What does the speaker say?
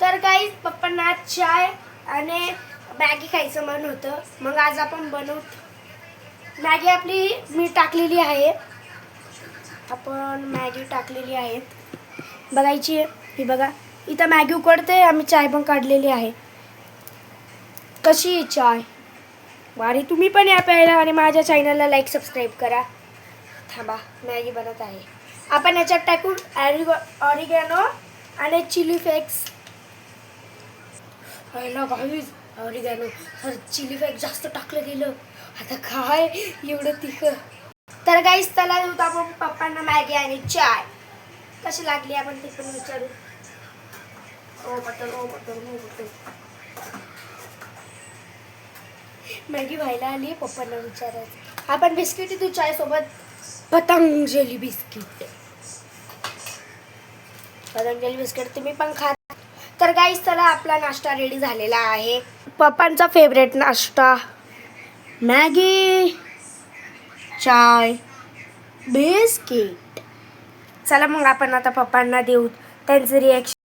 तर काही पप्पांना चाय आणि मॅगी खायचं मन होतं, मग आज आपण मॅगी आपली मी टाकलेली आहे. आपण मॅगी टाकलेली आहे, बघायची आहे. ही बघा, इथं मॅगी उकडते, आम्ही चाय पण काढलेली आहे. कशी चाय वारी, तुम्ही पण या प्यायला आणि माझ्या चॅनलला लाईक सबस्क्राईब करा. थांबा, मॅगी बनत आहे. आपण याच्यात टाकून ऑरिगॅनो आणि chilli flakes. Oregano chilli flakes जास्त टाकलं गेलं. आता काय एवढं तिखट. तर गाईस चला आपण पप्पांना मॅगी आणि चाय कशी लागली आपण ते पण विचारू. मॅगी व्हायला आली, पप्पांना विचारायचं. आपण बिस्किट तू चाय सोबत पतंजली बिस्किट. पतंजली बिस्किट तुम्ही पण खा. तर गाईस चला आपला नाश्ता रेडी झालेला आहे. पप्पांचा फेवरेट नाश्ता मॅगी चाय बिस्किट. चला मग आपण आता पप्पांना देऊ त्यांचं रिॲक्शन.